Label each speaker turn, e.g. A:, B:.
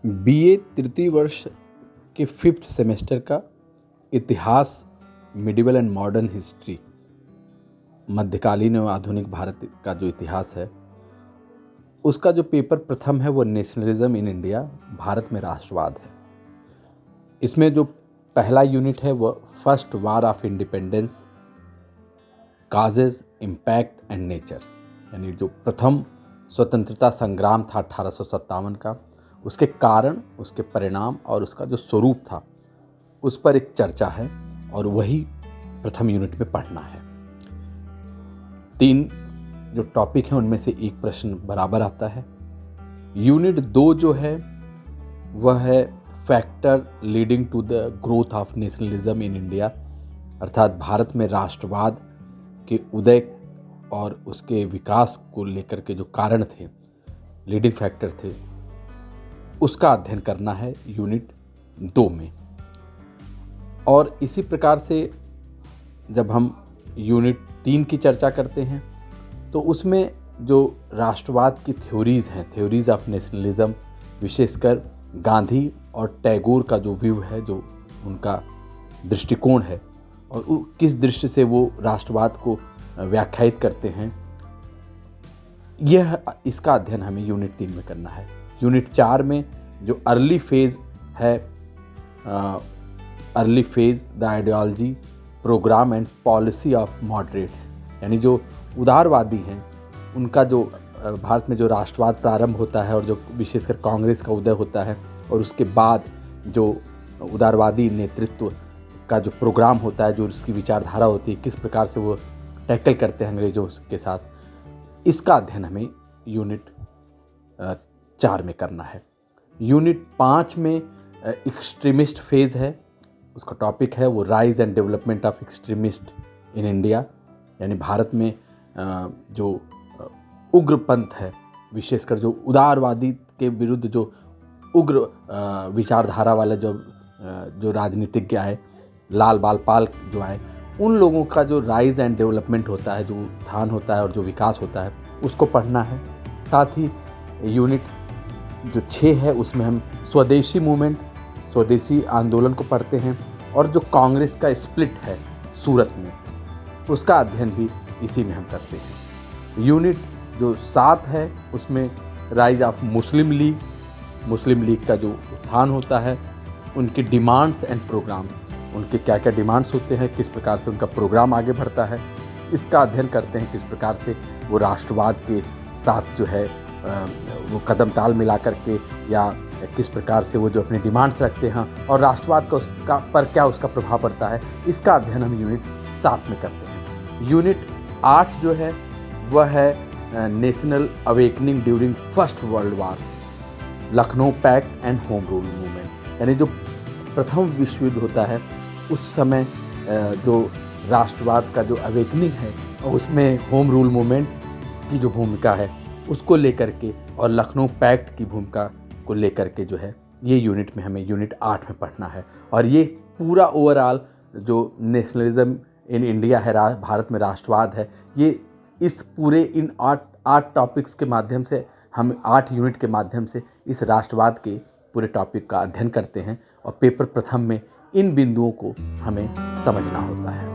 A: BA तृतीय वर्ष के 5th सेमेस्टर का इतिहास, मिडिवल एंड मॉडर्न हिस्ट्री, मध्यकालीन एवं आधुनिक भारत का जो इतिहास है, उसका जो पेपर प्रथम है वो नेशनलिज्म इन इंडिया, भारत में राष्ट्रवाद है। इसमें जो पहला यूनिट है वह first war of independence, causes, impact and nature, यानी जो प्रथम स्वतंत्रता संग्राम था 1857 का, उसके कारण, उसके परिणाम और उसका जो स्वरूप था, उस पर एक चर्चा है और वही प्रथम यूनिट में पढ़ना है। 3 जो टॉपिक हैं उनमें से एक प्रश्न बराबर आता है। यूनिट 2 जो है वह है factor leading to the growth of nationalism in India, अर्थात भारत में राष्ट्रवाद के उदय और उसके विकास को लेकर के जो कारण थे, लीडिंग फैक्टर थे, उसका अध्ययन करना है यूनिट 2 में। और इसी प्रकार से जब हम यूनिट 3 की चर्चा करते हैं तो उसमें जो राष्ट्रवाद की थ्योरीज़ हैं, थ्योरीज़ ऑफ नेशनलिज्म, विशेषकर गांधी और टैगोर का जो व्यू है, जो उनका दृष्टिकोण है और किस दृष्टि से वो राष्ट्रवाद को व्याख्यायित करते हैं, यह इसका अध्ययन हमें यूनिट 3 में करना है। यूनिट 4 में जो अर्ली फेज़ है, early phase the ideology, programme and policy of moderates, यानी जो उदारवादी हैं उनका जो भारत में जो राष्ट्रवाद प्रारंभ होता है और जो विशेषकर कांग्रेस का उदय होता है और उसके बाद जो उदारवादी नेतृत्व का जो प्रोग्राम होता है, जो उसकी विचारधारा होती है, किस प्रकार से वो टैकल करते हैं अंग्रेज़ों के साथ, इसका अध्ययन हमें यूनिट 4 में करना है। यूनिट 5 में एक्सट्रीमिस्ट फेज़ है, उसका टॉपिक है वो rise and development of extremist in India, यानी भारत में जो उग्रपंथ है, विशेषकर जो उदारवादी के विरुद्ध जो उग्र विचारधारा वाला जो राजनीतिज्ञ आए, लाल बाल पाल जो आए, उन लोगों का जो राइज एंड डेवलपमेंट होता है, जो उत्थान होता है और जो विकास होता है, उसको पढ़ना है। साथ ही यूनिट जो 6 है उसमें हम स्वदेशी मूवमेंट, स्वदेशी आंदोलन को पढ़ते हैं और जो कांग्रेस का स्प्लिट है सूरत में, उसका अध्ययन भी इसी में हम करते हैं। यूनिट जो 7 है उसमें राइज ऑफ मुस्लिम लीग का जो उत्थान होता है, उनकी डिमांड्स एंड प्रोग्राम, उनके क्या क्या डिमांड्स होते हैं, किस प्रकार से उनका प्रोग्राम आगे बढ़ता है, इसका अध्ययन करते हैं। किस प्रकार से वो राष्ट्रवाद के साथ जो है वो कदम ताल मिला करके, या किस प्रकार से वो जो अपने डिमांड्स रखते हैं और राष्ट्रवाद का उसका पर क्या उसका प्रभाव पड़ता है, इसका अध्ययन हम यूनिट 7 में करते हैं। यूनिट 8 जो है वह है national awakening during first world war, Lucknow pact and home rule movement, यानी जो प्रथम विश्व युद्ध होता है उस समय जो राष्ट्रवाद का जो अवेकनिंग है उसमें होम रूल मूवमेंट की जो भूमिका है उसको लेकर के और लखनऊ पैक्ट की भूमिका को लेकर के जो है, ये यूनिट में हमें यूनिट 8 में पढ़ना है। और ये पूरा ओवरऑल जो नेशनलिज्म इन इंडिया है, भारत में राष्ट्रवाद है, ये इस पूरे इन 8 टॉपिक्स के माध्यम से, हम 8 यूनिट के माध्यम से इस राष्ट्रवाद के पूरे टॉपिक का अध्ययन करते हैं और पेपर प्रथम में इन बिंदुओं को हमें समझना होता है।